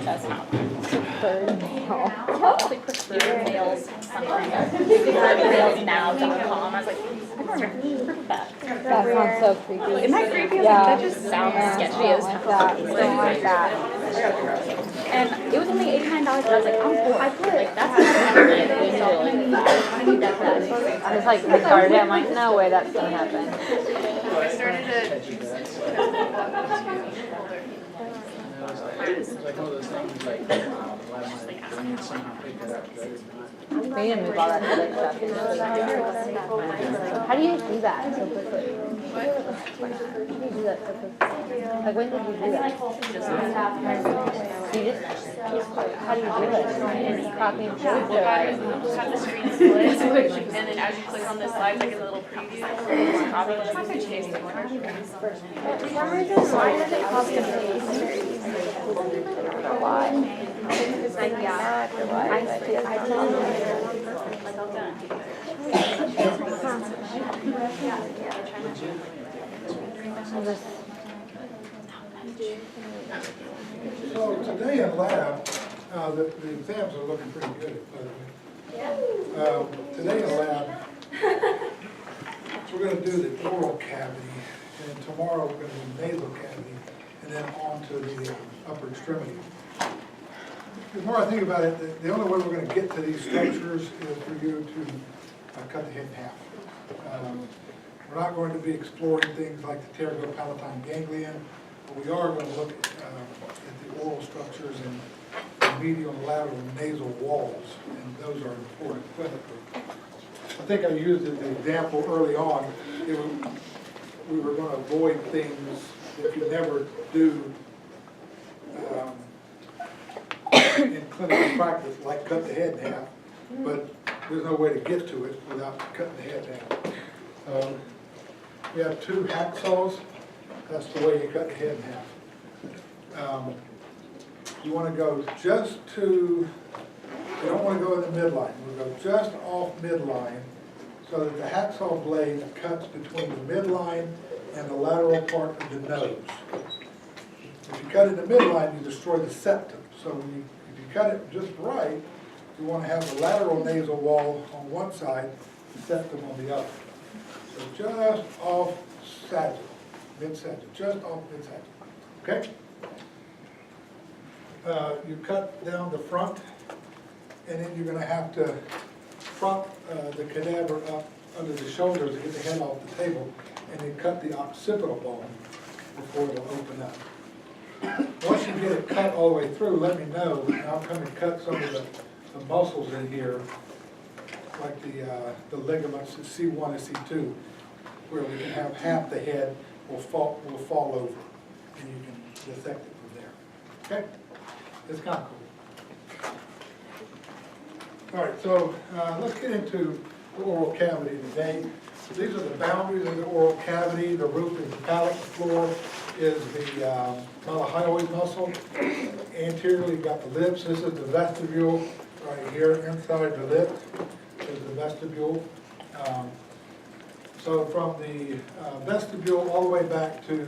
does not. Preferred male. Probably preferred males something. Preferredmalesnow.com. I was like, I've never heard of that. That sounds so creepy. Isn't that creepy? I was Yeah. like, that just sounds sketchy as Don't hell. like that. Don't like that. And it was only $89, but I was like, I'm poor. Like, that's not happening. I was like, retarded. I'm like, no way that's gonna happen. I started to Like one of those things like, somehow pick it up. We need to move all that other stuff. How do you do that so quickly? How do you do that so quickly? Like, when did you do that? You just, how do you do it? Just copy and paste have or? the screen split, and then as you click on the slide, like a little preview, just copy and paste it. For some reason, why does it copy and paste? I don't know why. It's like, yeah, after why. I see it. So today in lab, the exams are looking pretty good, by the way. Today in lab, we're going to do the oral cavity, and tomorrow we're going to do nasal cavity, and then on to the upper extremity. The more I think about it, the only way we're going to get to these structures is for you to cut the head in half. We're not going to be exploring things like the pterygopalatine ganglion, but we are going to look at the oral structures and the medial and lateral and nasal walls, and those are important clinically. I think I used as an example early on, we were going to avoid things that you never do in clinical practice, like cut the head in half, but there's no way to get to it without cutting the head down. We have two hacksaws. That's the way you cut the head in half. You want to go just to, you don't want to go in the midline. You want to go just off midline so that the hacksaw blade cuts between the midline and the lateral part of the nose. If you cut in the midline, you destroy the septum. So if you cut it just right, you want to have the lateral nasal wall on one side, the septum on the other. So just off sagittal, mid-sagittal, just off mid-sagittal, okay? You cut down the front, and then you're going to have to prop the cadaver up under the shoulders to get the head off the table, and then cut the occipital bone before it'll open up. Once you get it cut all the way through, let me know, and I'll come and cut some of the muscles in here, like the ligaments at C1 and C2, where we can have half the head will fall over, and you can dissect it from there. Okay? It's kind of cool. All right, so let's get into the oral cavity today. So these are the boundaries of the oral cavity. The roof is the palate, the floor is the malahyoid muscle. Anteriorly, you've got the lips. This is the vestibule right here inside the lip is the vestibule. So from the vestibule all the way back to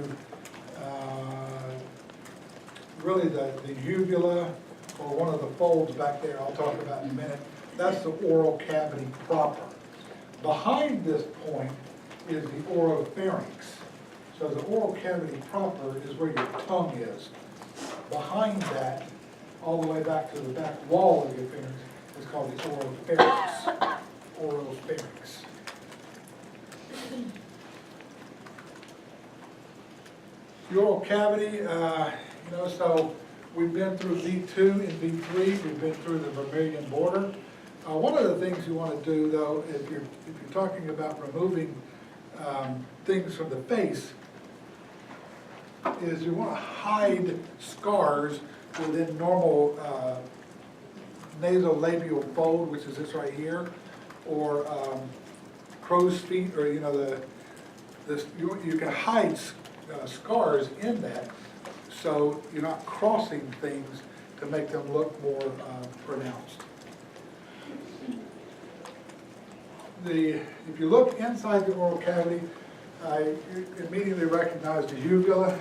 really the uvula, or one of the folds back there I'll talk about in a minute, that's the oral cavity proper. Behind this point is the oropharynx. So the oral cavity proper is where your tongue is. Behind that, all the way back to the back wall of your pharynx, is called the oropharynx. Oropharynx. The oral cavity, so we've been through V2 and V3. We've been through the vermilion border. One of the things you want to do, though, if you're talking about removing things from the face, is you want to hide scars within normal nasolabial fold, which is this right here, or crow's feet, or you can hide scars in that, so you're not crossing things to make them look more pronounced. If you look inside the oral cavity, you immediately recognize the uvula.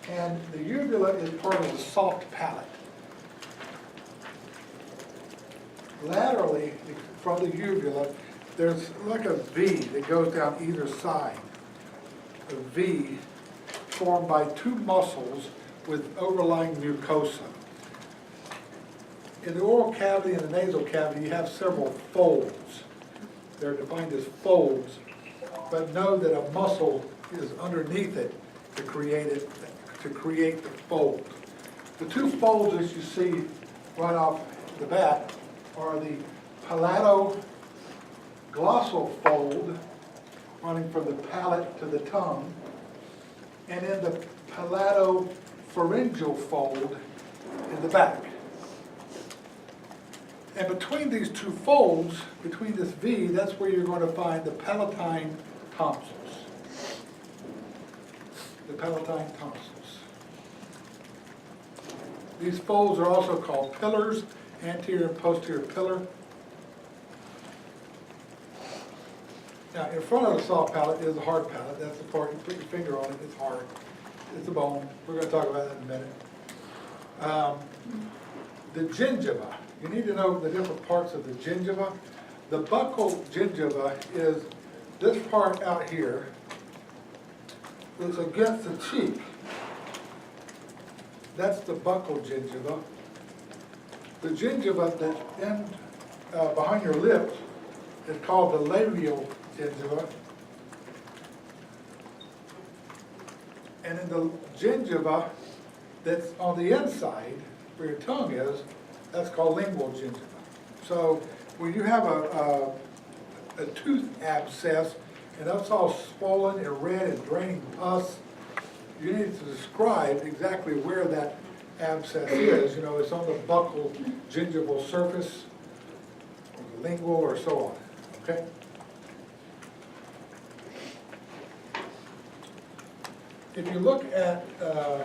And the uvula is part of the soft palate. Laterally from the uvula, there's like a V that goes down either side. A V formed by two muscles with overlying mucosa. In the oral cavity and the nasal cavity, you have several folds. They're defined as folds, but know that a muscle is underneath it to create the fold. The two folds that you see right off the bat are the palatoglossal fold running from the palate to the tongue, and then the palatopharyngeal fold in the back. And between these two folds, between this V, that's where you're going to find the palatine tonsils. The palatine tonsils. These folds are also called pillars, anterior and posterior pillar. Now, in front of the soft palate is the hard palate. That's the part you put your finger on it. It's hard. It's a bone. We're going to talk about that in a minute. The gingiva. You need to know the different parts of the gingiva. The buccal gingiva is this part out here. It's against the cheek. That's the buccal gingiva. The gingiva that's in behind your lips is called the labial gingiva. And in the gingiva that's on the inside, where your tongue is, that's called lingual gingiva. So when you have a tooth abscess, and that's all swollen and red and draining pus, you need to describe exactly where that abscess is. You know, it's on the buccal gingival surface, or the lingual, or so on. Okay? If you look at a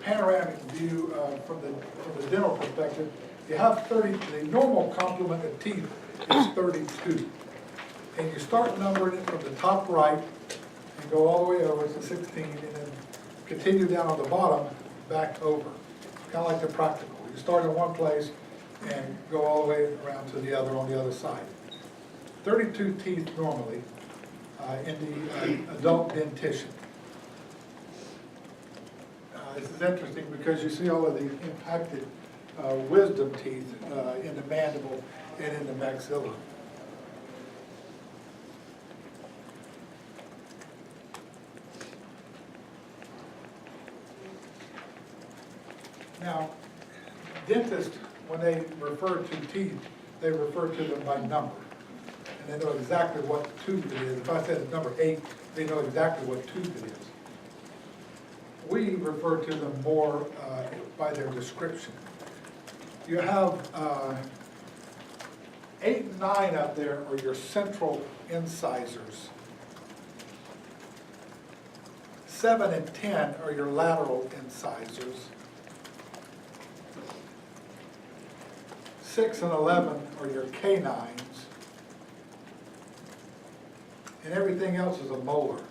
panoramic view from the dental perspective, you have 30, the normal complement of teeth is 32. And you start numbering it from the top right and go all the way over to 16 and then continue down on the bottom back over. Kind of like the practical. You start in one place and go all the way around to the other on the other side. 32 teeth normally in the adult dentition. This is interesting because you see all of the impacted wisdom teeth in the mandible and in the maxilla. Now, dentists, when they refer to teeth, they refer to them by number. And they know exactly what tooth it is. If I said it's number 8, they know exactly what tooth it is. We refer to them more by their description. You have 8 and 9 up there are your central incisors. 7 and 10 are your lateral incisors. 6 and 11 are your canines. And everything else is a molar.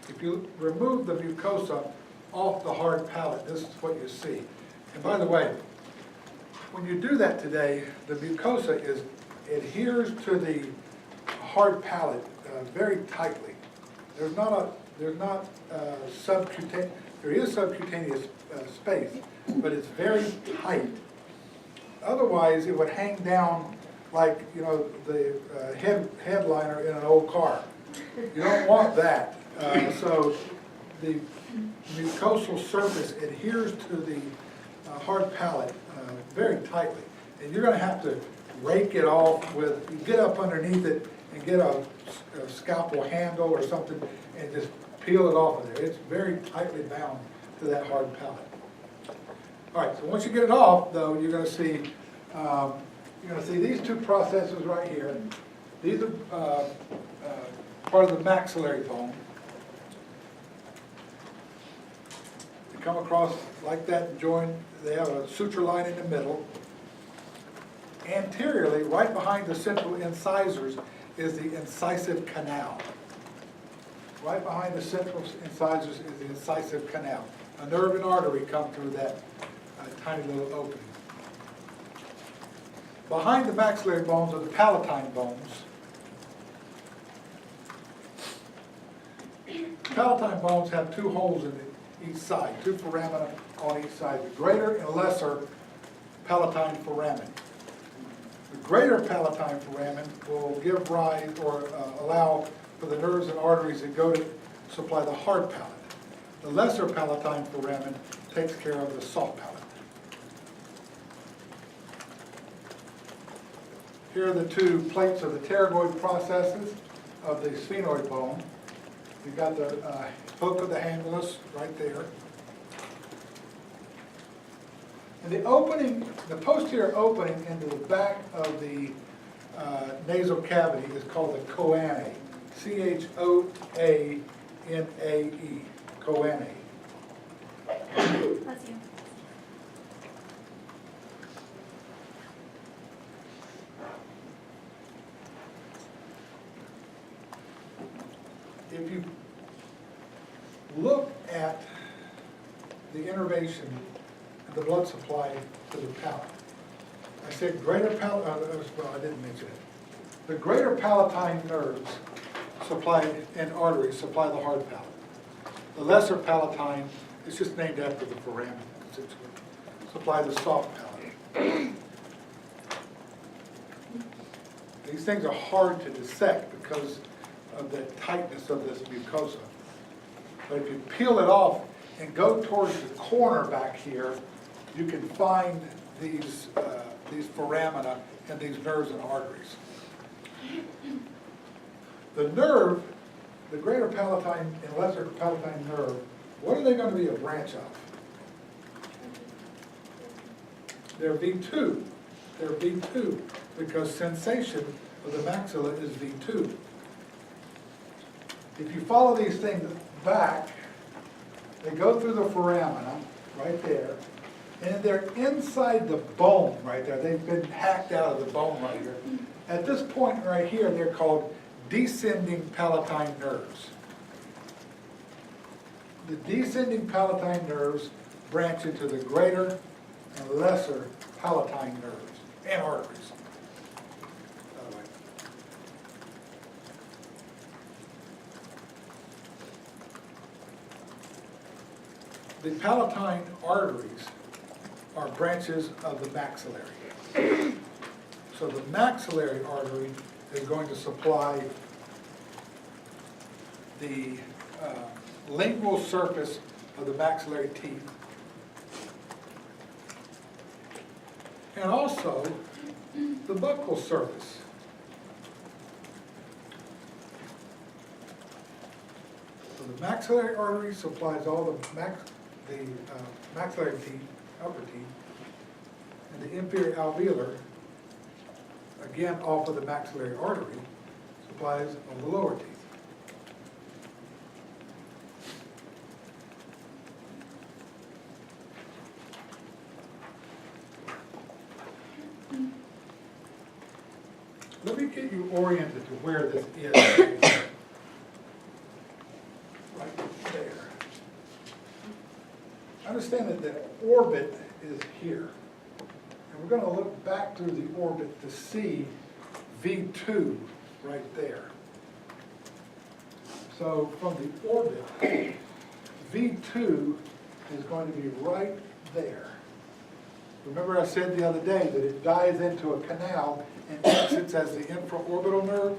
If you remove the mucosa off the hard palate, this is what you see. And by the way, when you do that today, the mucosa adheres to the hard palate very tightly. There is subcutaneous space, but it's very tight. Otherwise, it would hang down like, you know, the headliner in an old car. You don't want that. So the mucosal surface adheres to the hard palate very tightly. And you're going to have to rake it off with, you get up underneath it and get a scalpel handle or something and just peel it off of there. It's very tightly bound to that hard palate. All right, so once you get it off, though, you're going to see these two processes right here. These are part of the maxillary bone. They come across like that and join they have a suture line in the middle. Anteriorly, right behind the central incisors, is the incisive canal. Right behind the central incisors is the incisive canal. A nerve and artery come through that tiny little opening. Behind the maxillary bones are the palatine bones. Palatine bones have two holes in each side, two foramina on each side, the greater and lesser palatine foramen. The greater palatine foramen will give rise or allow for the nerves and arteries that go to supply the hard palate. The lesser palatine foramen takes care of the soft palate. Here are the two plates of the pterygoid processes of the sphenoid bone. You've got the hook of the hamulus right there. And the opening, the posterior opening into the back of the nasal cavity is called the choanae. C-H-O-A-N-A-E, choanae. Bless you. If you look at the innervation and the blood supply to the palate, I said greater palate, well, I didn't mention it. The greater palatine nerves supply and arteries supply the hard palate. The lesser palatine, it's just named after the foramen, supply the soft palate. These things are hard to dissect because of the tightness of this mucosa. But if you peel it off and go towards the corner back here, you can find these foramina and these nerves and arteries. The nerve, the greater palatine and lesser palatine nerve, what are they going to be a branch of? They're V2. They're V2 because sensation of the maxilla is V2. If you follow these things back, they go through the foramina right there, and they're inside the bone right there. They've been hacked out of the bone right here. At this point right here, they're called descending palatine nerves. The descending palatine nerves branch into the greater and lesser palatine nerves and arteries. The palatine arteries are branches of the maxillary. So the maxillary artery is going to supply the lingual surface of the maxillary teeth. And also the buccal surface. So the maxillary artery supplies all the maxillary teeth, upper teeth, and the inferior alveolar, again off of the maxillary artery, supplies all the lower teeth. Let me get you oriented to where this is. Right there. Understand that the orbit is here. And we're going to look back through the orbit to see V2 right there. So from the orbit, V2 is going to be right there. Remember I said the other day that it dives into a canal and exits as the infraorbital nerve?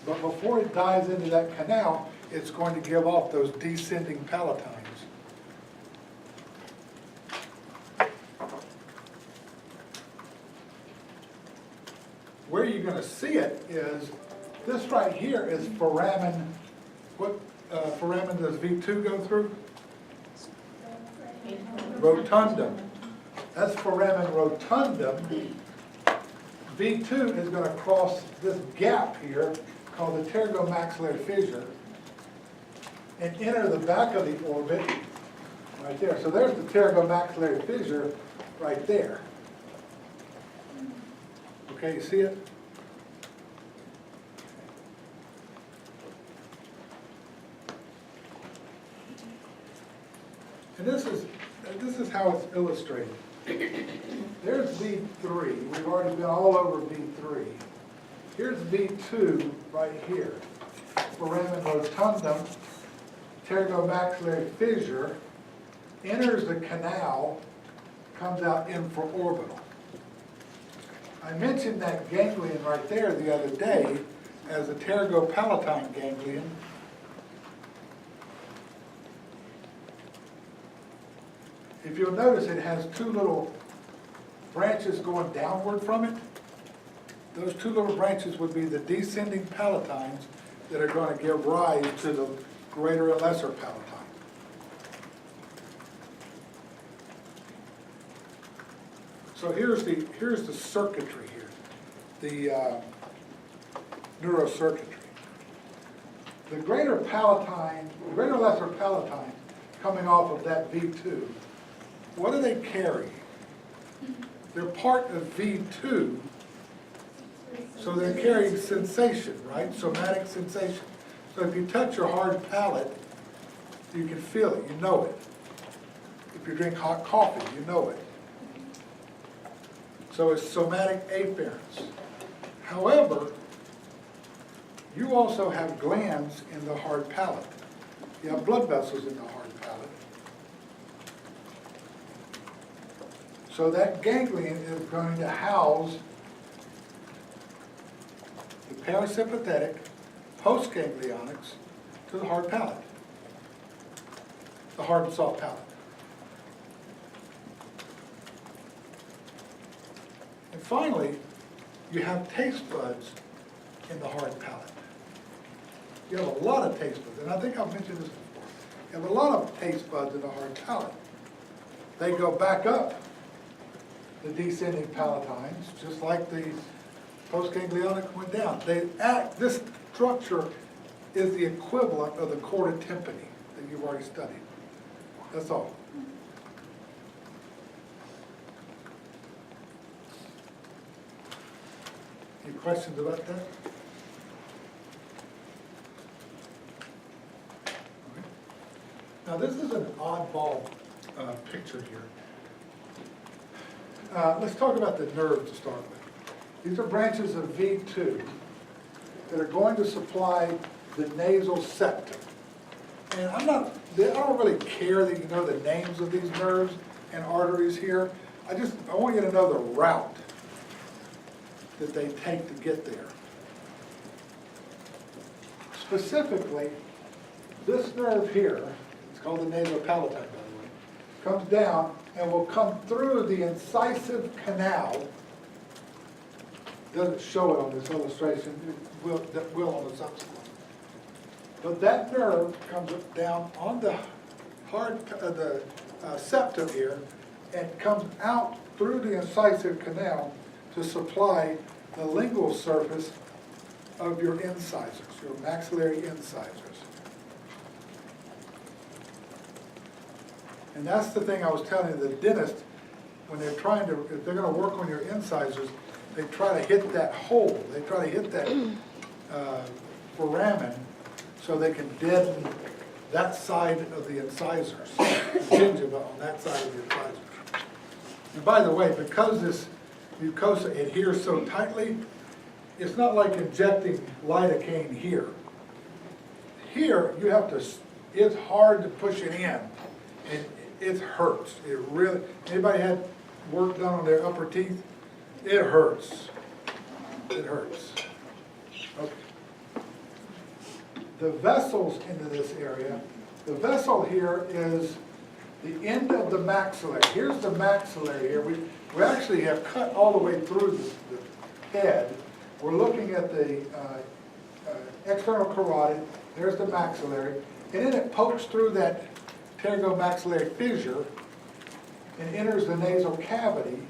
But before it dives into that canal, it's going to give off those descending palatines. Where you're going to see it is, this right here is foramen. What foramen does V2 go through? Rotundum. That's foramen rotundum. V2 is going to cross this gap here called the pterygomaxillary fissure and enter the back of the orbit right there. So there's the pterygomaxillary fissure right there. Okay, you see it? And this is how it's illustrated. There's V3. We've already been all over V3. Here's V2 right here. Foramen rotundum, pterygomaxillary fissure, enters the canal, comes out infraorbital. I mentioned that ganglion right there the other day as a pterygopalatine ganglion. If you'll notice, it has two little branches going downward from it. Those two little branches would be the descending palatines that are going to give rise to the greater and lesser palatine. So here's the circuitry here, the neurocircuitry. The greater palatine, the greater and lesser palatine coming off of that V2, what do they carry? They're part of V2, so they're carrying sensation, right? Somatic sensation. So if you touch your hard palate, you can feel it, you know it. If you drink hot coffee, you know it. So it's somatic afferents. However, you also have glands in the hard palate. You have blood vessels in the hard palate. So that ganglion is going to house the parasympathetic postganglionics to the hard palate, the hard and soft palate. And finally, you have taste buds in the hard palate. You have a lot of taste buds, and I think I've mentioned this before. You have a lot of taste buds in the hard palate. They go back up the descending palatines, just like the postganglionic went down. This structure is the equivalent of the chorda tympani that you've already studied. That's all. Any questions about that? Okay. Now this is an oddball picture here. Let's talk about the nerve to start with. These are branches of V2 that are going to supply the nasal septum. And I don't really care that you know the names of these nerves and arteries here. I want you to know the route that they take to get there. Specifically, this nerve here, it's called the nasopalatine, by the way, comes down and will come through the incisive canal. Doesn't show it on this illustration, it will on the subsequent. But that nerve comes down on the septum here and comes out through the incisive canal to supply the lingual surface of your incisors, your maxillary incisors. And that's the thing I was telling the dentist, when they're trying to, if they're going to work on your incisors, they try to hit that hole, they try to hit that foramen so they can deaden that side of the incisors, the gingiva on that side of the incisors. And by the way, because this mucosa adheres so tightly, it's not like injecting lidocaine here. Here, you have to, it's hard to push it in, and it hurts. It really, anybody had work done on their upper teeth? It hurts. It hurts. Okay. The vessels into this area, the vessel here is the end of the maxillary. Here's the maxillary here. We actually have cut all the way through the head. We're looking at the external carotid. There's the maxillary. And then it pokes through that pterygomaxillary fissure and enters the nasal cavity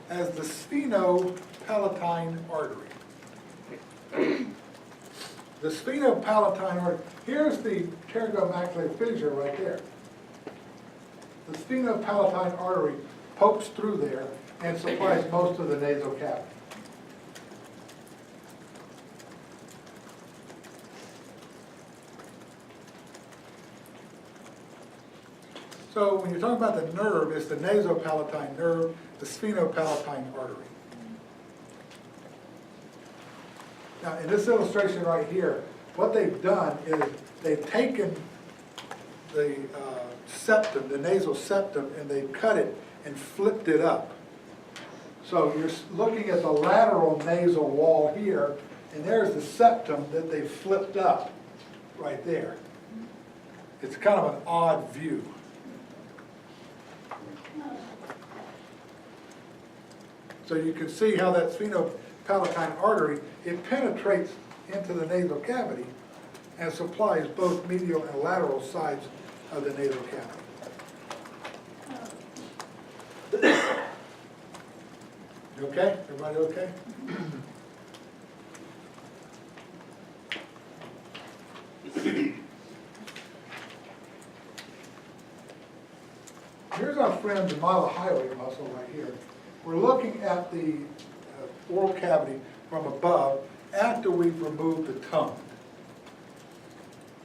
as the sphenopalatine artery. The sphenopalatine artery, here's the pterygomacular fissure right there. The sphenopalatine artery pokes through there and supplies most of the nasal cavity. So when you're talking about the nerve, it's the nasopalatine nerve, the sphenopalatine artery. Now, in this illustration right here, what they've done is they've taken the septum, the nasal septum, and they've cut it and flipped it up. So you're looking at the lateral nasal wall here, and there's the septum that they've flipped up right there. It's kind of an odd view. So you can see how that sphenopalatine artery, it penetrates into the nasal cavity and supplies both medial and lateral sides of the nasal cavity. You okay? Everybody okay? Here's our friend the mylohyoid muscle right here. We're looking at the oral cavity from above after we've removed the tongue.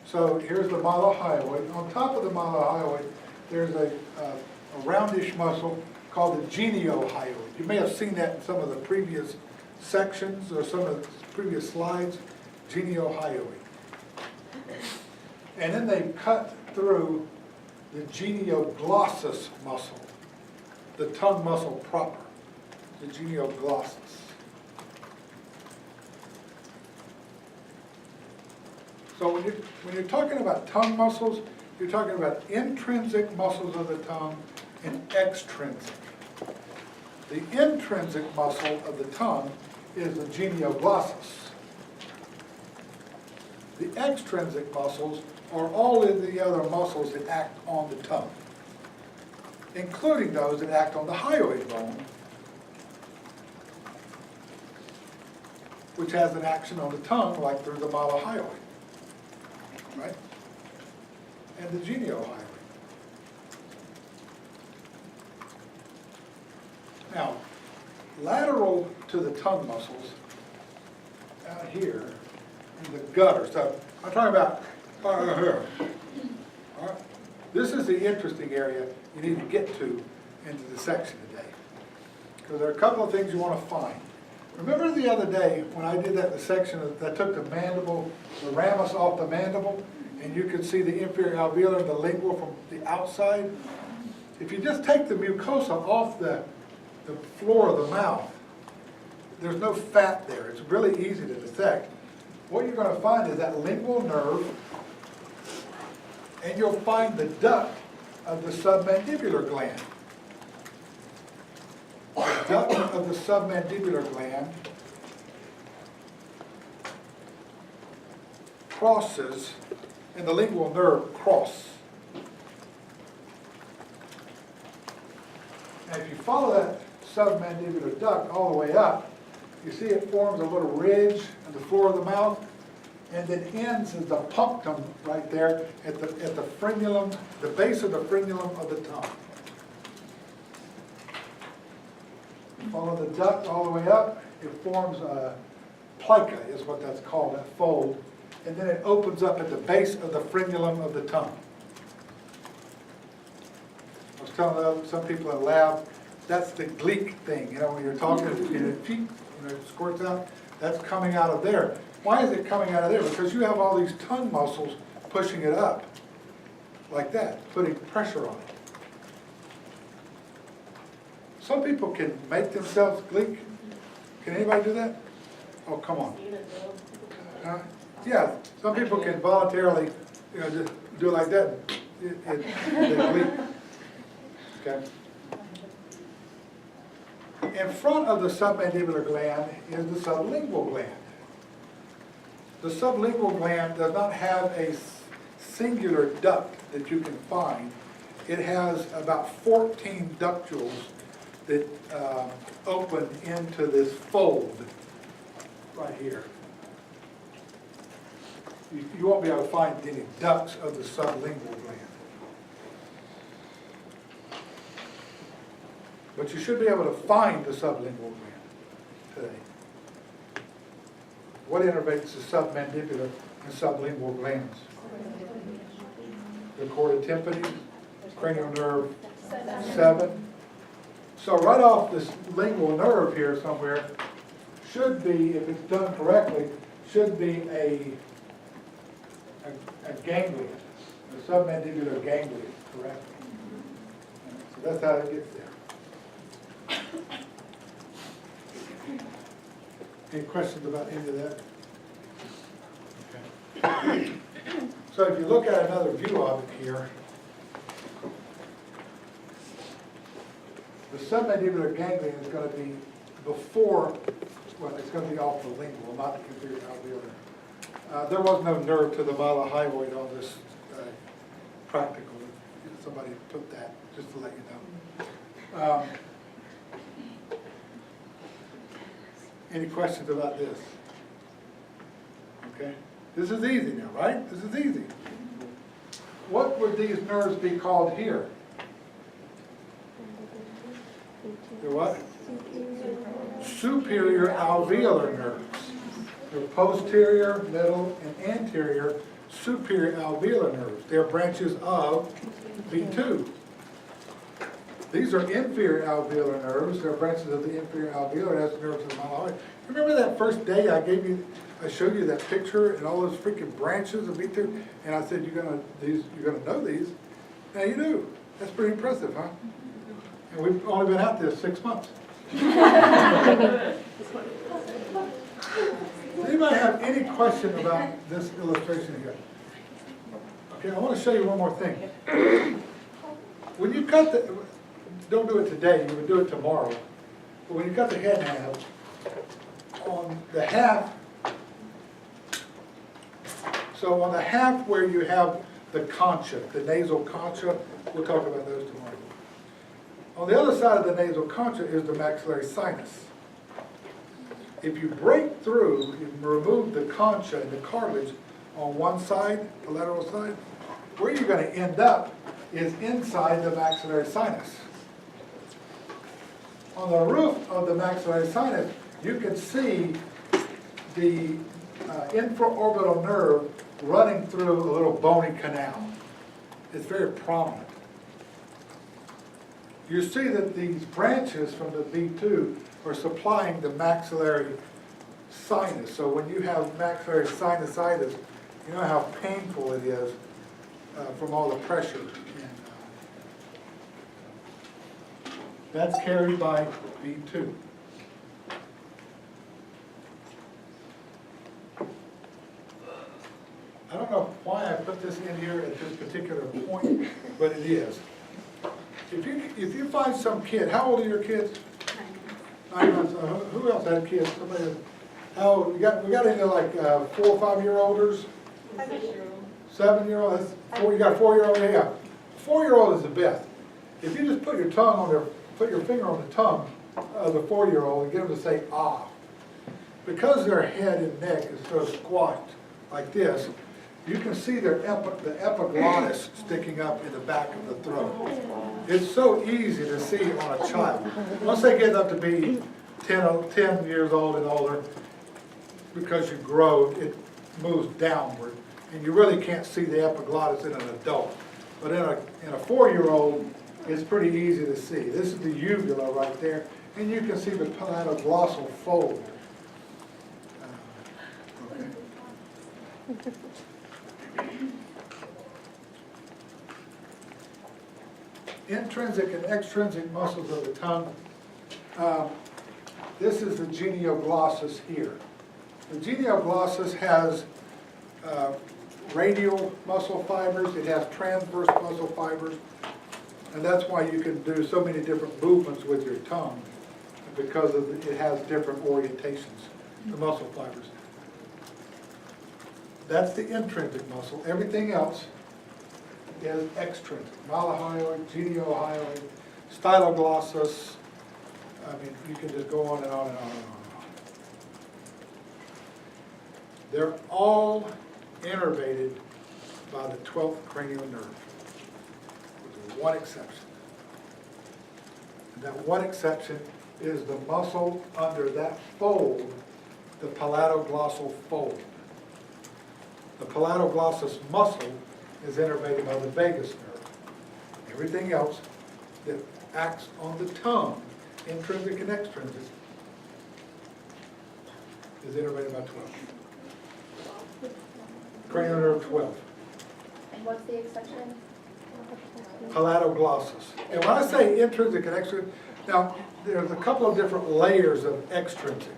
So here's the mylohyoid. On top of the mylohyoid, there's a roundish muscle called the geniohyoid. You may have seen that in some of the previous sections or some of the previous slides, geniohyoid. And then they cut through the genioglossus muscle, the tongue muscle proper, the genioglossus. So when you're talking about tongue muscles, you're talking about intrinsic muscles of the tongue and extrinsic. The intrinsic muscle of the tongue is the genioglossus. The extrinsic muscles are all of the other muscles that act on the tongue, including those that act on the hyoid bone, which has an action on the tongue, like through the mylohyoid, right? And the geniohyoid. Now, lateral to the tongue muscles, out here, in the gutter. So I'm talking about here. All right. This is the interesting area you need to get to into the section today, because there are a couple of things you want to find. Remember the other day when I did that dissection that took the mandible, the ramus off the mandible, and you could see the inferior alveolar and the lingual from the outside? If you just take the mucosa off the floor of the mouth, there's no fat there. It's really easy to dissect. What you're going to find is that lingual nerve, and you'll find the duct of the submandibular gland. The duct of the submandibular gland crosses, and the lingual nerve cross. And if you follow that submandibular duct all the way up, you see it forms a little ridge on the floor of the mouth, and then ends as the punctum right there at the frenulum, the base of the frenulum of the tongue. Follow the duct all the way up, it forms a plica, is what that's called, that fold, and then it opens up at the base of the frenulum of the tongue. I was telling some people in the lab, that's the gleek thing, you know, when you're talking, it squirts out, that's coming out of there. Why is it coming out of there? Because you have all these tongue muscles pushing it up, like that, putting pressure on it. Some people can make themselves gleek. Can anybody do that? Oh, come on. Yeah, some people can voluntarily, just do it like that. They gleek. Okay. In front of the submandibular gland is the sublingual gland. The sublingual gland does not have a singular duct that you can find. It has about 14 ductules that open into this fold right here. you won't be able to find any ducts of the sublingual gland. But you should be able to find the sublingual gland today. What innervates the submandibular and sublingual glands? The chorda tympani, cranial nerve 7. So right off this lingual nerve here somewhere should be, if it's done correctly, should be a ganglion, a submandibular ganglion, correct? So that's how it gets there. Any questions about any of that? Okay. So if you look at another view of it here, the submandibular ganglion is going to be before, well, it's going to be off the lingual, not the inferior alveolar. There was no nerve to the mylohyoid on this practical. Somebody put that, just to let you know. Any questions about this? Okay. This is easy now, right? This is easy. What would these nerves be called here? They're what? Superior alveolar nerves. They're posterior, middle, and anterior superior alveolar nerves. They're branches of V2. These are inferior alveolar nerves. They're branches of the inferior alveolar. That's the nerves of the mylohyoid. Remember that first day I showed you that picture and all those freaking branches of V2, and I said you're gonna know these. Now you do. That's pretty impressive, huh? And we've only been out there 6 months. Does anybody have any question about this illustration here? Okay, I want to show you one more thing. When you cut don't do it today, you would do it tomorrow. But when you cut the head in half, on the half, so on the half where you have the concha, the nasal concha, we'll talk about those tomorrow. On the other side of the nasal concha is the maxillary sinus. If you break through and remove the concha and the cartilage on one side, the lateral side, where you're going to end up is inside the maxillary sinus. On the roof of the maxillary sinus, you can see the infraorbital nerve running through a little bony canal. It's very prominent. You see that these branches from the V2 are supplying the maxillary sinus. So when you have maxillary sinusitis, you know how painful it is from all the pressure. That's carried by V2. I don't know why I put this in here at this particular point, but it is. If you find some kid, how old are your kids? 9 months. Who else had kids? Somebody. How old? We got any like 4 or 5 year olders? 7-year-old. You got a 4-year-old. Yeah, 4-year-old is the best. If you just put your finger on the tongue of the 4-year-old and get them to say ah, because their head and neck is so squashed like this, you can see the epiglottis sticking up in the back of the throat. It's so easy to see on a child. Once they get up to be 10 years old and older, because you grow, it moves downward, and you really can't see the epiglottis in an adult. But in a 4-year-old, it's pretty easy to see. This is the uvula right there, and you can see the palatoglossal fold. Okay. Intrinsic and extrinsic muscles of the tongue. This is the genioglossus here. The genioglossus has radial muscle fibers, it has transverse muscle fibers, and that's why you can do so many different movements with your tongue, because it has different orientations, the muscle fibers. That's the intrinsic muscle. Everything else is extrinsic. Mylohyoid, geniohyoid, styloglossus. I mean, you can just go on and on and on and on. They're all innervated by the 12th cranial nerve, with one exception. And that one exception is the muscle under that fold, the palatoglossal fold. The palatoglossus muscle is innervated by the vagus nerve. Everything else that acts on the tongue, intrinsic and extrinsic, is innervated by 12. Cranial nerve 12. And what's the exception? Palatoglossus. And when I say intrinsic and extrinsic, now there's a couple of different layers of extrinsic.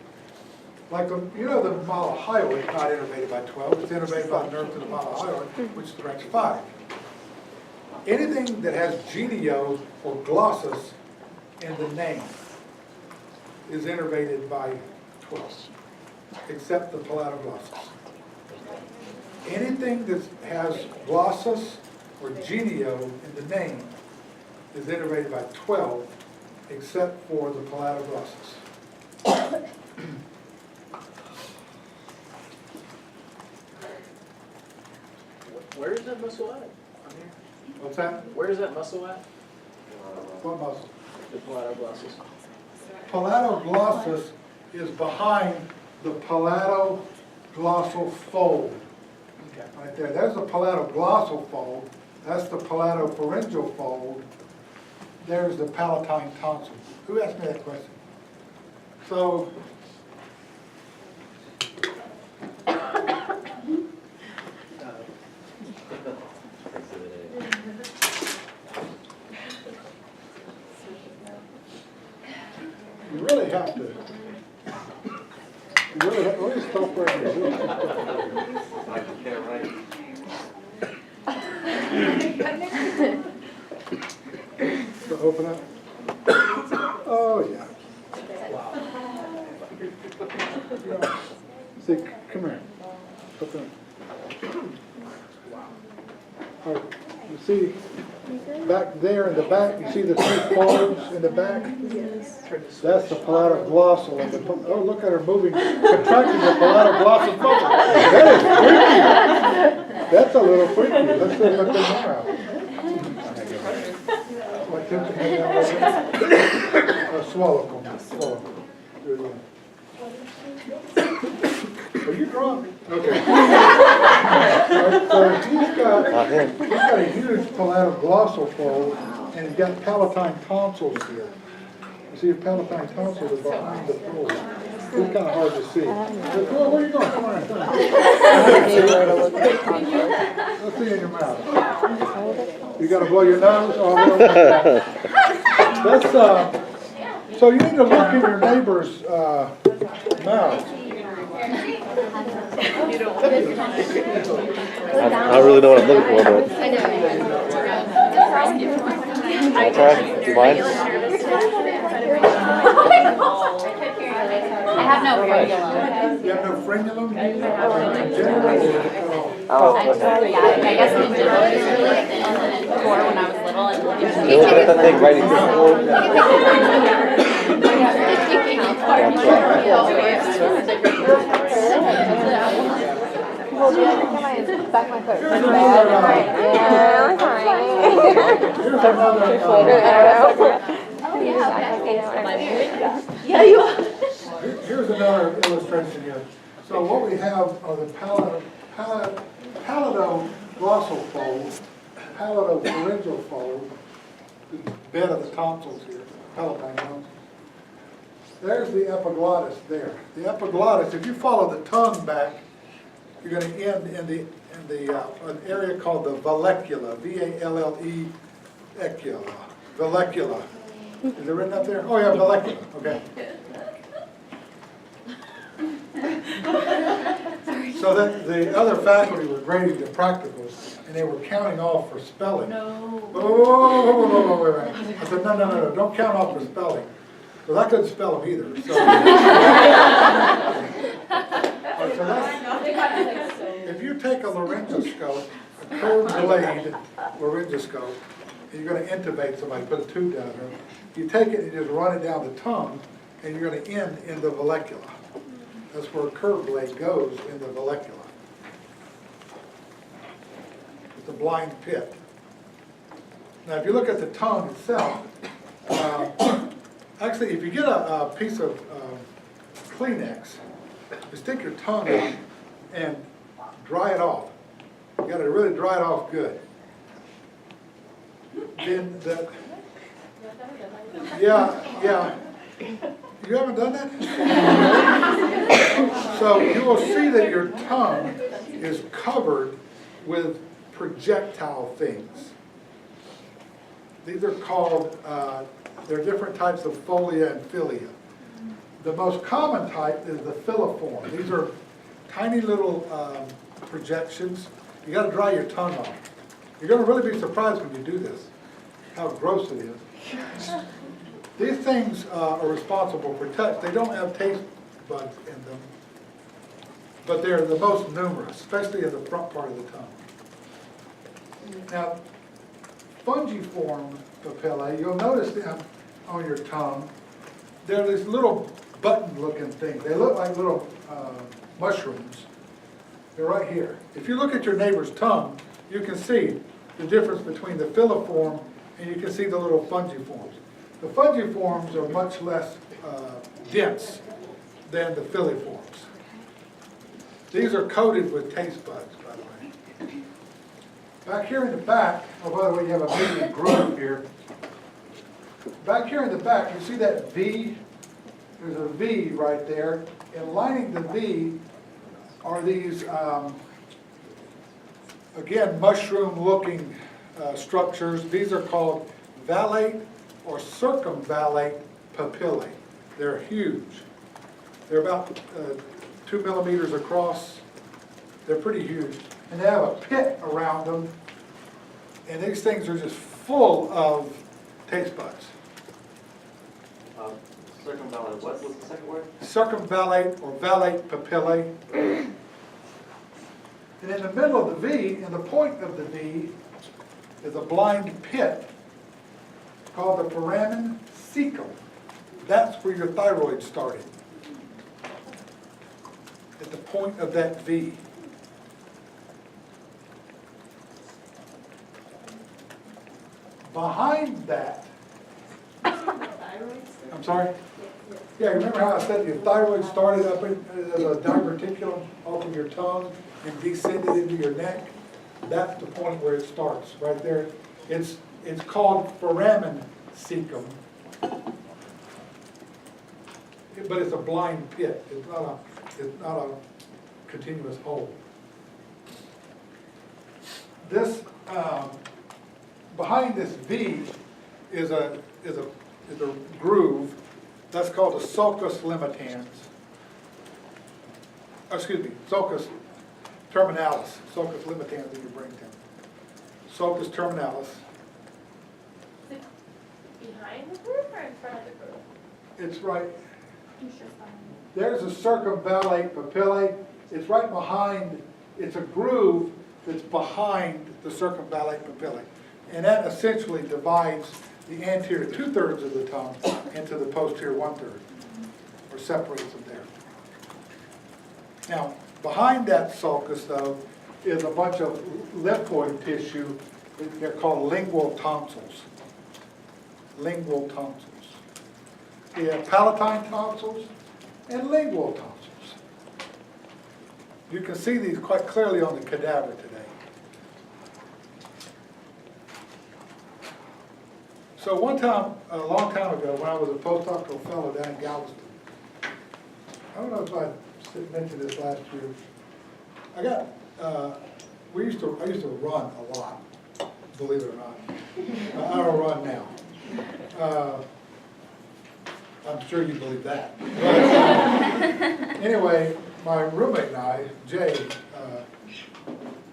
Like, you know, the malahyoid is not innervated by 12, it's innervated by the nerve to the malahyoid, which is branch 5. Anything that has genio or glossus in the name is innervated by 12, except the palatoglossus. Anything that has glossus or genio in the name is innervated by 12, except for the palatoglossus. Where is that muscle at? What's that? Where is that muscle at? What muscle? The palatoglossus. Palatoglossus is behind the palatoglossal fold. Okay. Right there. There's the palatoglossal fold. That's the palatopharyngeal fold. There's the palatine tonsil. Who asked me that question? So, you really have to. You really have, let me stop right here. So open up. Oh, yeah. See, come here. Open up. All right. You see back there in the back, you see the two folds in the back? Yes. That's the palatoglossal. And oh, look at her moving, contracting the palatoglossal muscle. That is freaky. That's a little freaky. Let's see if I can swallow. Swallow. Are you drunk? Okay. So he's got a huge palatoglossal fold, and he's got palatine tonsils here. You see, your palatine tonsils are behind the fold. It's kind of hard to see. Where are you going? Come on. Let's see in your mouth. You got to blow your nose? Oh, that's, so you need to look in your neighbor's mouth. I don't really know what I'm looking for, but. Okay, you mind? I have no frenulum. You have no frenulum? Oh, Yeah, I guess Gingiva was really thin and it tore when I was little. And you're looking at that thing right in here. Well, do you every time I back my foot? Here's another illustration here. So what we have are the palatoglossal fold, palatopharyngeal fold, the bed of the tonsils here, palatine tonsils. There's the epiglottis there. The epiglottis, if you follow the tongue back, you're going to end in an area called the vallecula, V-A-L-L-E, ecula, vallecula. Is it written up there? Oh yeah, vallecula, okay. So that the other faculty were grading the practicals, and they were counting off for spelling. No. Whoa, wait. I said, no, don't count off for spelling. Because I couldn't spell them either. So, if you take a laryngoscope, a curved blade laryngoscope, and you're going to intubate somebody, put a tube down there, you take it and just run it down the tongue, and you're going to end in the vallecula. That's where a curved blade goes, in the vallecula. the blind pit. Now, if you look at the tongue itself, actually, if you get a piece of Kleenex, you stick your tongue in and dry it off. You got to really dry it off good. Then the, yeah. You haven't done that? So you will see that your tongue is covered with projectile things. These are called, there are different types of folia and filia. The most common type is the filiform. These are tiny little projections. You got to dry your tongue off. You're going to really be surprised when you do this, how gross it is. These things are responsible for touch. They don't have taste buds in them, but they're the most numerous, especially in the front part of the tongue. Now, fungiform papillae, you'll notice them on your tongue. They're these little button-looking things. They look like little mushrooms. They're right here. If you look at your neighbor's tongue, you can see the difference between the filiform and you can see the little fungiforms. The fungiforms are much less dense than the filiforms. These are coated with taste buds, by the way. Back here in the back, oh, by the way, you have a big groove here. Back here in the back, you see that V? There's a V right there. And lining the V are these, again, mushroom-looking structures. These are called valate or circumvallate papillae. They're huge. They're about 2 millimeters across. They're pretty huge. And they have a pit around them. And these things are just full of taste buds. Circumvallate, what was the second word? Circumvallate or valate papillae. And in the middle of the V, in the point of the V, is a blind pit called the foramen cecum. That's where your thyroid started. At the point of that V. Behind that, I'm sorry? Yeah, remember how I said your thyroid started up as a diverticulum off of your tongue and descended into your neck? That's the point where it starts, right there. It's called foramen cecum, but it's a blind pit. It's not a continuous hole. This behind this V is a groove that's called a sulcus limitans. Excuse me, sulcus terminalis. Sulcus limitans in your brain temple. Sulcus terminalis. Behind the groove or in front of the groove? It's right. There's a circumvallate papillae. It's right behind. It's a groove that's behind the circumvallate papillae, and that essentially divides the anterior 2/3 of the tongue into the posterior 1/3, or separates them there. Now, behind that sulcus, though, is a bunch of lymphoid tissue. They're called lingual tonsils. Lingual tonsils. You have palatine tonsils and lingual tonsils. You can see these quite clearly on the cadaver today. So one time, a long time ago, when I was a postdoctoral fellow down in Galveston, I don't know if I mentioned this last year. I used to run a lot, believe it or not. I don't run now. I'm sure you believe that. But, anyway, my roommate and I, Jay,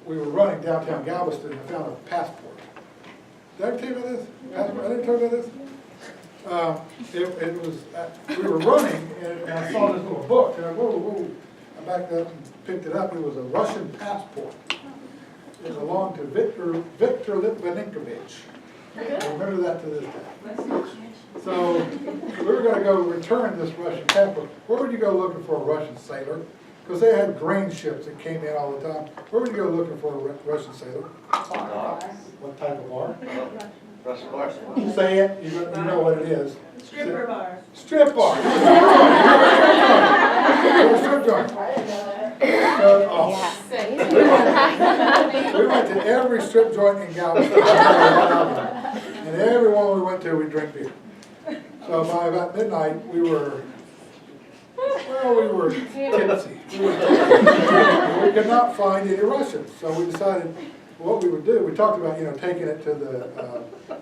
we were running downtown Galveston and found a passport. Did I ever tell you about this? I didn't tell you about this? It was, we were running and I saw this little book and I I backed up and picked it up. It was a Russian passport. It belonged to Victor Litvinenkovich. I remember that to this day. So we were going to go return this Russian passport. Where would you go looking for a Russian sailor? because they had grain ships that came in all the time. Where would you go looking for a Russian sailor? Dogs. What type of bar? Russian bar. Say it, you know what it is. Stripper bar. Strip bar. Strip joint. We went to every strip joint in Galveston. And every one we went to, we drank beer. So by about midnight, we were tipsy. We could not find any Russians. So we decided what we would do. We talked about, taking it to the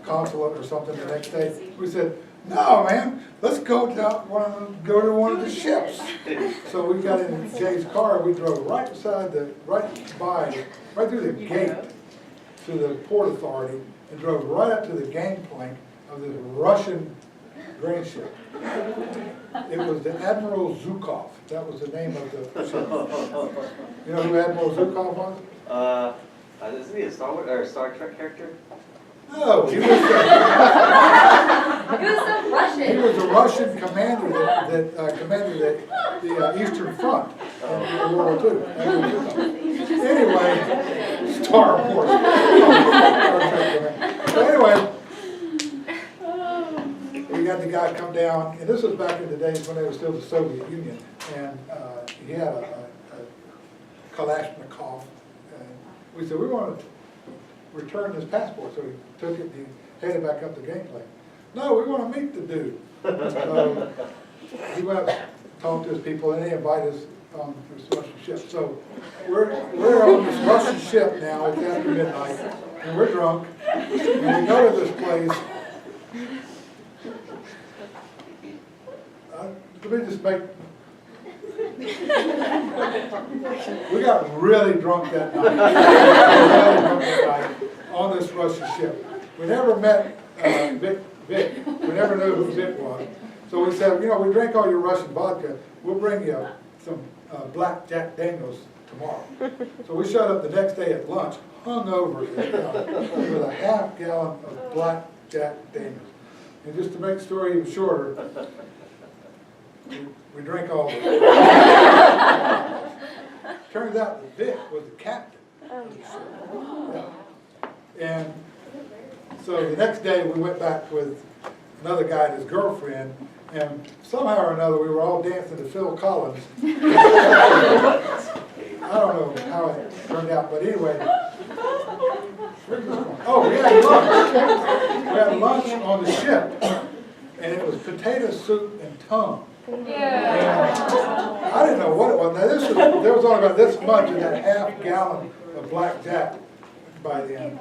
consulate or something the next day. We said, no, man, let's go to one of the ships. So we got in Jay's car. We drove right through the gate to the Port Authority and drove right up to the gangplank of this Russian grain ship. It was the Admiral Zhukov. That was the name of the ship. You know who Admiral Zhukov was? Isn't he a Star Wars or Star Trek character? No, he was a Russian commander that commanded the Eastern Front in World War II. Anyway, Star Wars. So anyway, we got the guy come down, and this was back in the days when they were still the Soviet Union, and he had a Kalashnikov, and we said, we want to return his passport, so he took it and he headed back up the gangplank. No, we want to meet the dude. So he went up, talked to his people, and they invited us on this Russian ship. So we're on this Russian ship now, it's after midnight, and we're drunk, and we go to this place. Let me just make... We got really drunk that night. On this Russian ship. We never met Vic. We never knew who Vic was. So we said, we drank all your Russian vodka. We'll bring you some Black Jack Daniels tomorrow. So we showed up the next day at lunch, hungover, with a half gallon of Black Jack Daniels. And just to make the story even shorter, we drank all of it. Turns out that Vic was the captain of the ship. Yeah. And so the next day we went back with another guy and his girlfriend, and somehow or another we were all dancing to Phil Collins. I don't know how it turned out, but anyway. Oh, we had lunch. We had lunch on the ship, and it was potato soup and tongue. Yeah. I didn't know what it was. Now there was only about this much in that half gallon of Black Jack by the end.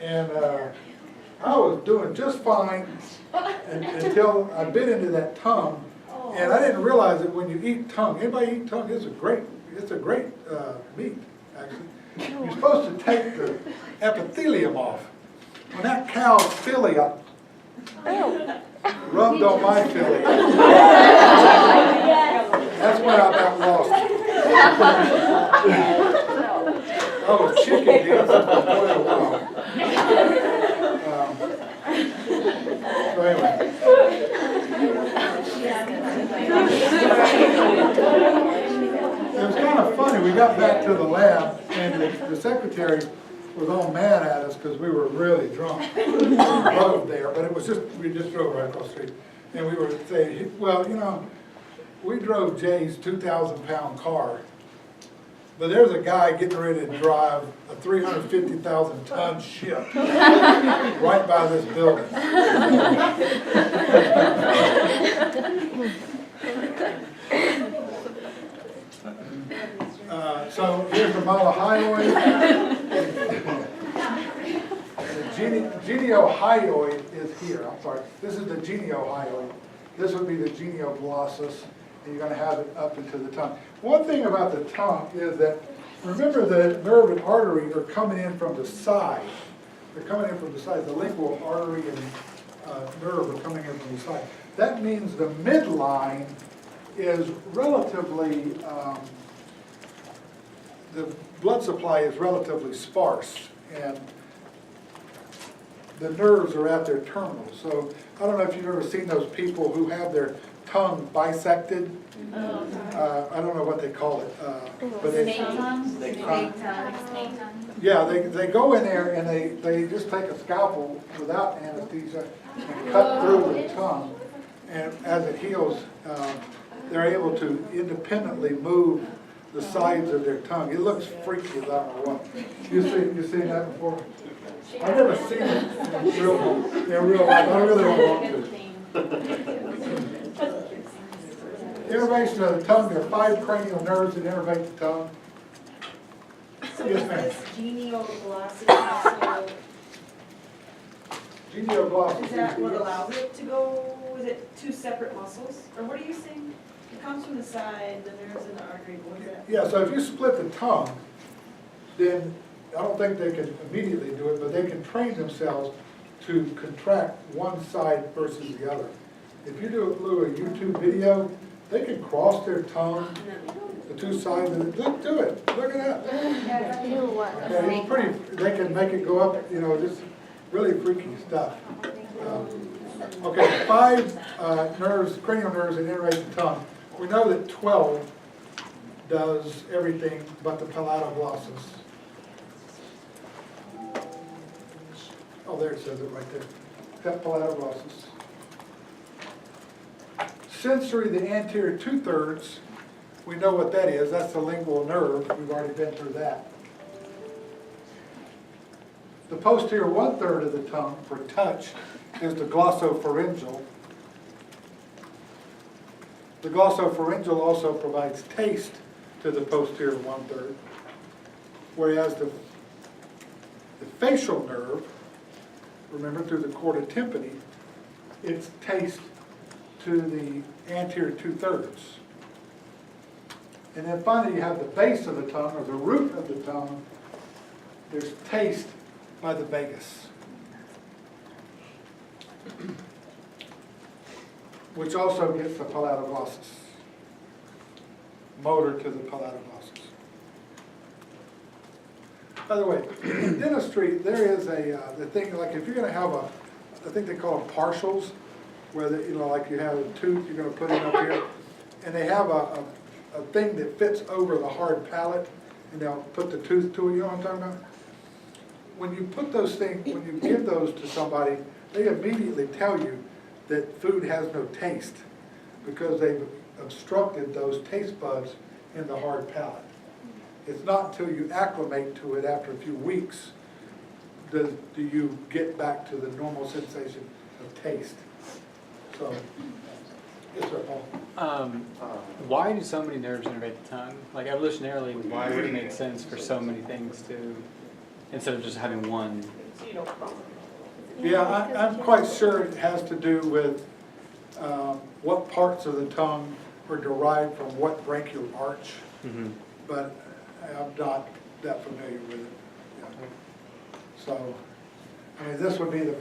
And I was doing just fine until I bit into that tongue, and I didn't realize that when you eat tongue, anybody eat tongue? It's a great meat, actually. You're supposed to take the epithelium off. When that cow's philia rubbed on my philia, that's when I about lost it. Oh, chicken did for quite a while. So anyway. It was kind of funny. We got back to the lab, and the secretary was all mad at us because we were really drunk. We drove there, but we just drove right across the street. And we were saying, well, we drove Jay's 2,000-pound car. But there's a guy getting ready to drive a 350,000-ton ship right by this building. So here's the monohyoid. The geniohyoid is here. I'm sorry. This is the geniohyoid. This would be the genioglossus. And you're going to have it up into the tongue. One thing about the tongue is that, remember, the nerve and artery are coming in from the side. They're coming in from the side. The lingual artery and nerve are coming in from the side. That means the midline is relatively, the blood supply is relatively sparse. And the nerves are at their terminals. So I don't know if you've ever seen those people who have their tongue bisected. I don't know what they call it, but Snake they, tongue. yeah, they go in there and they just take a scalpel without anesthesia and cut through the tongue. And as it heals, they're able to independently move the sides of their tongue. It looks freaky as I don't know what. You seen that before? I've never seen it in real life. I really don't want to. Innervation of the tongue, there are 5 cranial nerves that innervate the tongue. So Yes, is ma'am. this genioglossus, Genioglossus. is that what allows it to go, is it 2 separate muscles? Or what are you saying? It comes from the side, the nerves in the artery, what is that? Yeah, so if you split the tongue, then I don't think they can immediately do it, but they can train themselves to contract one side versus the other. If you do a YouTube video, they can cross their tongue, the 2 sides of it. Look, do it. Look at that. Yeah, it's pretty. They can make it go up. You know, just really freaky stuff. Okay, 5 nerves, cranial nerves that innervate the tongue. We know that 12 does everything but the palatoglossus. Oh, there it says it right there. Got palatoglossus. Sensory, the anterior 2/3, we know what that is. That's the lingual nerve. We've already been through that. The posterior 1/3 of the tongue for touch is the glossopharyngeal. The glossopharyngeal also provides taste to the posterior 1/3, whereas the facial nerve, remember through the chorda tympani, it's taste to the anterior 2/3. And then finally you have the base of the tongue, or the root of the tongue. There's taste by the vagus, which also gets the palatoglossus, motor to the palatoglossus. By the way, in dentistry, there is the thing, like if you're going to have I think they call them partials, where like you have a tooth you're going to put in up here, and they have a thing that fits over the hard palate, and they'll put the tooth to it. You know what I'm talking about? When you put those things, when you give those to somebody, they immediately tell you that food has no taste because they've obstructed those taste buds in the hard palate. It's not until you acclimate to it after a few weeks do you get back to the normal sensation of taste. So, yes, sir, Paul. Why do so many nerves innervate the tongue? Like evolutionarily, why would it make sense for so many things to, instead of just having one? Yeah, I'm quite sure it has to do with what parts of the tongue are derived from what branchial arch, but I'm not that familiar with it. Yeah. So, I mean, this would be the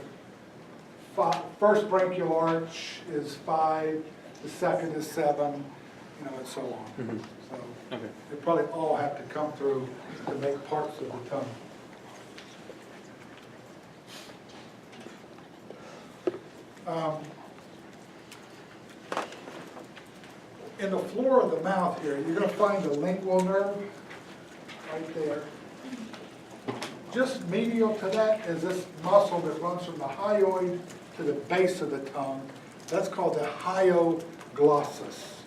first branchial arch is 5, the second is 7, and so on. So they probably all have to come through to make parts of the tongue. In the floor of the mouth here, you're going to find the lingual nerve right there. Just medial to that is this muscle that runs from the hyoid to the base of the tongue. That's called the hyoglossus.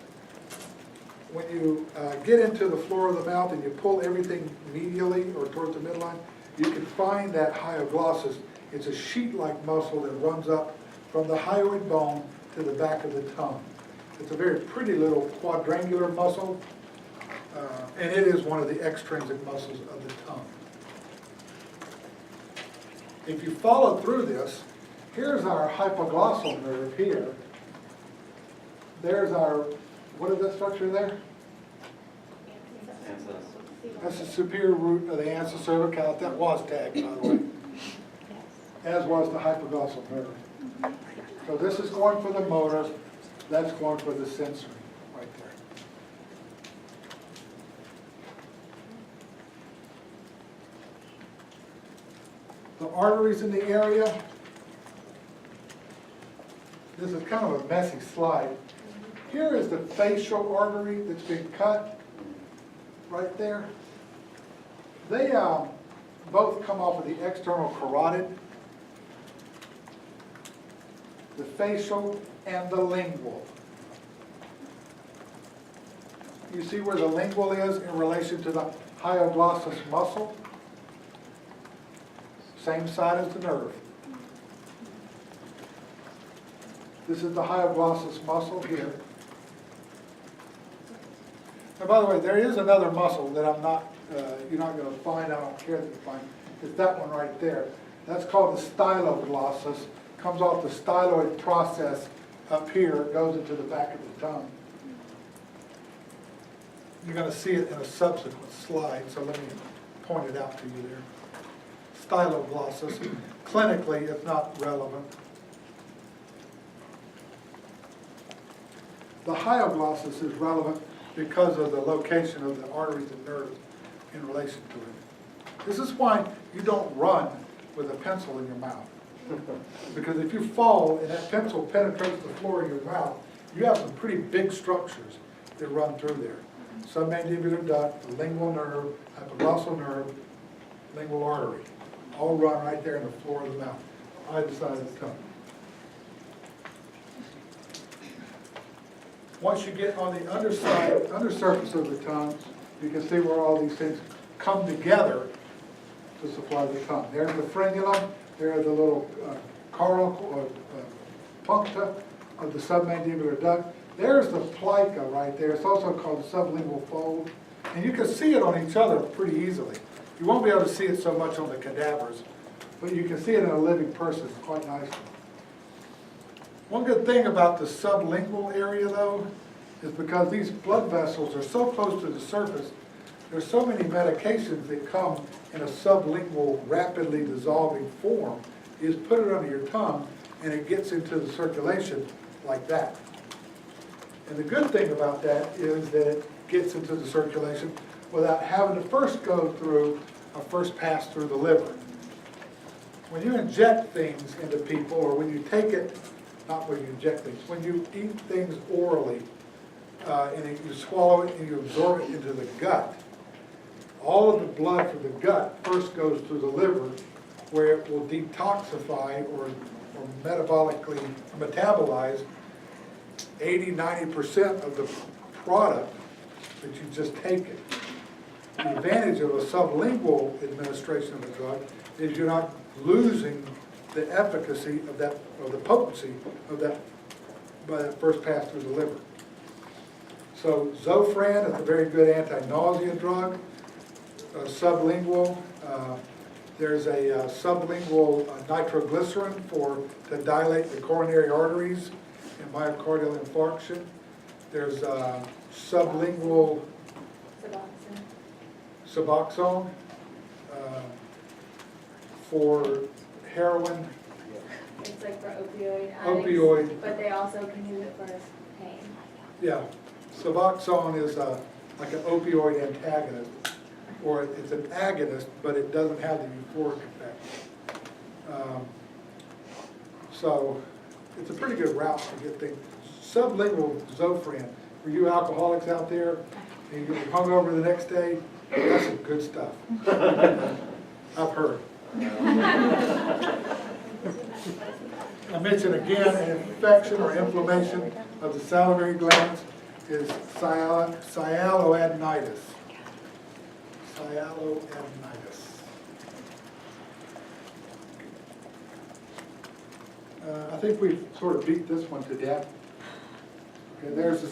When you get into the floor of the mouth and you pull everything medially or towards the midline, you can find that hyoglossus. It's a sheet-like muscle that runs up from the hyoid bone to the back of the tongue. It's a very pretty little quadrangular muscle, and it is one of the extrinsic muscles of the tongue. If you follow through this, here's our hypoglossal nerve here. There's our, what is that structure there? That's the superior root of the ansa cervicalis. That was tagged, by the way, as was the hypoglossal nerve. So this is going for the motor, that's going for the sensory, right there. The arteries in the area, this is kind of a messy slide. Here is the facial artery that's been cut, right there. They both come off of the external carotid, the facial and the lingual. You see where the lingual is in relation to the hyoglossus muscle? Same side as the nerve. This is the hyoglossus muscle here. And by the way, there is another muscle that I'm not, you're not going to find, I don't care that you find, it's that one right there. That's called the styloglossus. Comes off the styloid process up here, it goes into the back of the tongue. You're going to see it in a subsequent slide, so let me point it out to you there. Styloglossus, clinically, it's not relevant. The hyoglossus is relevant because of the location of the arteries and nerves in relation to it. This is why you don't run with a pencil in your mouth. Because if you fall and that pencil penetrates the floor of your mouth, you have some pretty big structures that run through there. Submandibular duct, the lingual nerve, hypoglossal nerve, lingual artery. All run right there in the floor of the mouth, either side of the tongue. Once you get on the undersurface of the tongue, you can see where all these things come together to supply the tongue. There's the frenulum, there are the little coral puncta of the submandibular duct. There's the plica right there. It's also called the sublingual fold. And you can see it on each other pretty easily. You won't be able to see it so much on the cadavers, but you can see it in a living person quite nicely. One good thing about the sublingual area, though, is because these blood vessels are so close to the surface, there's so many medications that come in a sublingual, rapidly dissolving form. You just put it under your tongue, and it gets into the circulation like that. And the good thing about that is that it gets into the circulation without having to first go through a first pass through the liver. When you inject things into people, or when you take it, not when you inject things, when you eat things orally, and you swallow it and you absorb it into the gut, all of the blood from the gut first goes through the liver, where it will detoxify or metabolically metabolize 80–90% of the product that you just taken. The advantage of a sublingual administration of the drug is you're not losing the efficacy of that, or the potency of that, by that first pass through the liver. So Zofran is a very good anti-nausea drug. Sublingual, there's a sublingual nitroglycerin to dilate the coronary arteries in myocardial infarction. There's sublingual Suboxone for heroin. It's like for opioid addicts. Opioid. But they also can use it for pain. Yeah, Suboxone is like an opioid antagonist, or it's an agonist, but it doesn't have the euphoric effect. So it's a pretty good route to get things. Sublingual Zofran, for you alcoholics out there, and you get hungover the next day, that's some good stuff. I've heard. I mentioned again, an infection or inflammation of the salivary glands is sialoadenitis. Sialoadenitis. I think we've sort of beat this one to death. Okay, there's a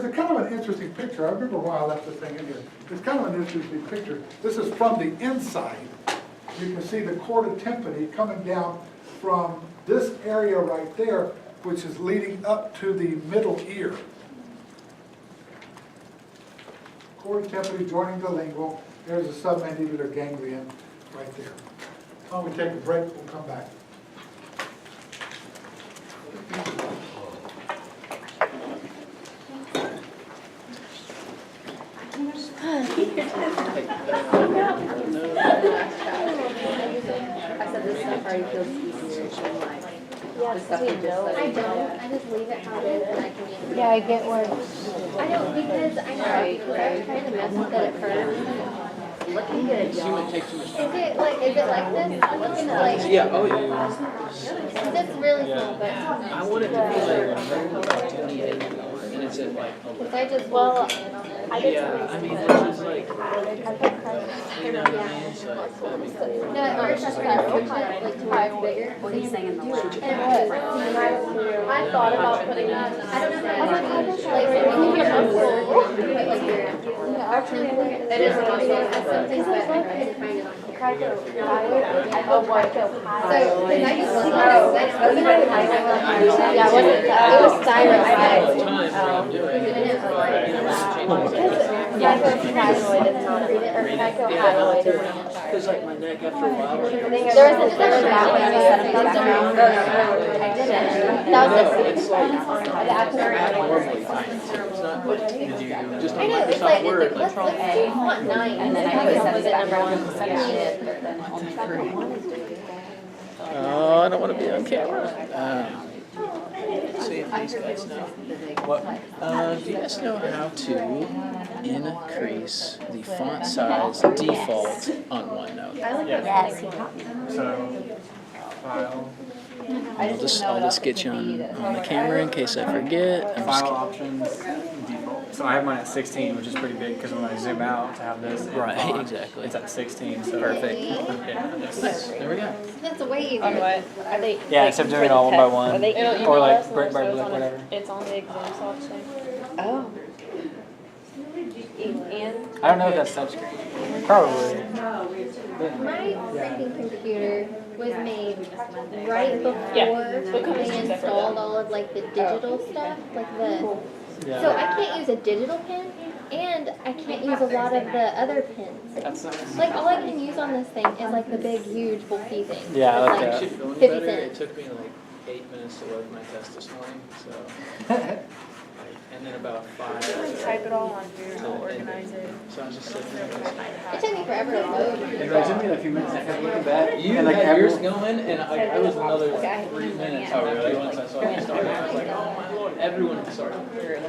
kind of an interesting picture. I remember why I left this thing in here. It's kind of an interesting picture. This is from the inside. You can see the chorda tympani coming down from this area right there, which is leading up to the middle ear. Chorda tympani joining the lingual. There's a submandibular ganglion right there. While we take a break, we'll come back. I said this stuff already feels easier than like Yeah, the stuff you just like. I don't, I just leave it how it is and I can use it. Yeah, I get where. I don't, because I know, because I was trying to mess with it at first. Looking good, You y'all. would take too much Is time. it like this? Like, Yeah, oh yeah. that's really small, but. I want it to be like 28, and it's at like 11. Because I just, well, I did Yeah, I mean, which is like, I put crust. you know what I mean? So that'd be cool. No, at first I was trying to switch it like to where it's bigger. What are you saying in the lab? I thought about putting that. I don't know how to like when you have put like your. That is a muscle. That's something, but I couldn't find it on here. So, because I just looked at it, Yeah, it wasn't, it was thyroid. All the time when I'm doing it, but, you know, it's changing. Thyroid is not, or thyroid is not. Because like my neck after a while. There was that one you said about the round. I didn't. That was It's like, abnormally tiny. It's not like, just I on know, it's like, Microsoft Word, let's like, do font 9. And then I was number one section. oh, I don't want to be on camera. See if these guys know. What? Do you guys know how to increase the font size default on OneNote? Yes. So, file, I'll just get you on the camera in case I forget. I'm just file kidding. options, default. So I have mine at 16, which is pretty big because when I zoom out to have this, in Right, font, exactly. it's at 16. So Perfect. Yeah, Nice. There we go. That's way easier. On what? Are they? yeah, instead of doing it all one by one, Are they? or like brick by brick, whatever. It's on the exam soft thing. Oh. And? I don't know if that's touchscreen. Probably. My freaking computer was made right before they installed all of like the digital stuff, like the. Yeah. So I can't use a digital pen, and I can't use a lot of the other pens. That's nice. Like all I can use on this thing is like the big, huge, bulky thing. Yeah, I That's like I that. actually feeling 50 better. It cents. took me like 8 minutes to load my test this morning, so. And then about 5. Type it all on here, I'll organize it. So I was just sitting there. It took me forever to load. It took me a few minutes. I kept looking back. You and like had yours everyone, going, and I was another 3 minutes after once I saw you started. I was like, oh my lord, everyone had started. it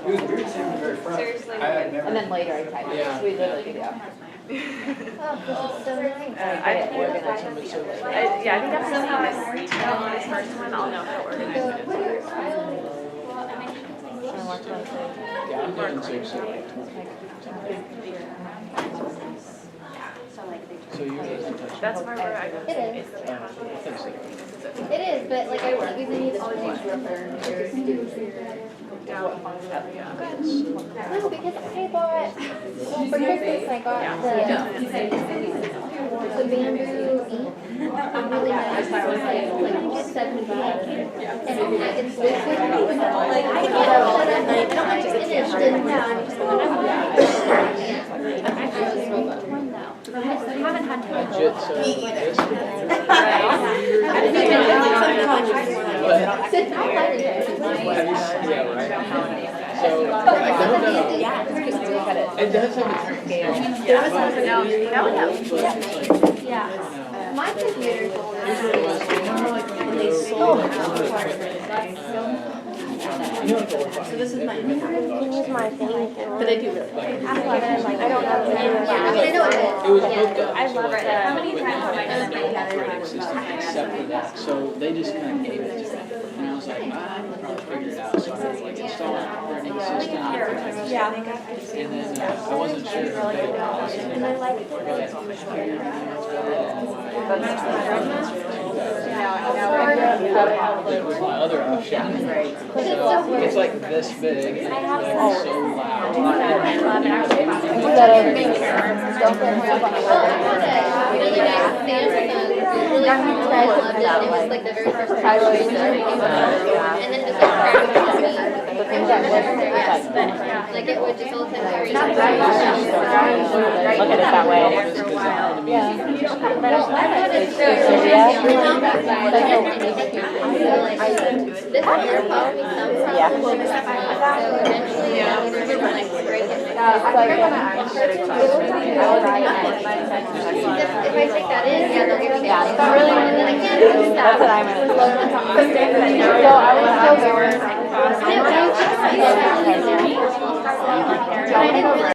was weird seeing the very front. Seriously, I had never. And then later I typed it. Yeah. So we literally did, yeah. Oh, so nice. I think that's just how I reach out on this first one, I'll know how to organize So it. what are your files? Yeah, I'm doing seriously like 20. So yours isn't touching. That's my word, I go. It is. Thanks. It is, but like I won't even use all these No, because I bought, well, for Christmas I got the bamboo ink. I'm really nice. It was like $7. And it's liquid. Like I can't finish I haven't had time. Legit, so this. Yeah, right. So, I don't know. It does have a scale. Yeah. My computer's So this is my. Here's my thing. But they do really. I don't know. Yeah, I mean, I know it is. It was hooked up. I love it. How many times have I done No operating system except for that. So they just kind of gave it to me. And I was like, I can probably figure it out. So I had to like install an operating system. And then I wasn't sure if it was. And then like, that was my other option. So it's like this big and it's like so loud. Really nice Samsung. Really cool. I loved it. It was like the very first time I used it. And then just like crashed on me. Yes, but like it would just all the time carry. Look at it that way. This one here caused me some problems. So eventually, we were gonna like break it. If I take that in, yeah, they'll give me that. And then I can't That's what I'm gonna do. So are we still going?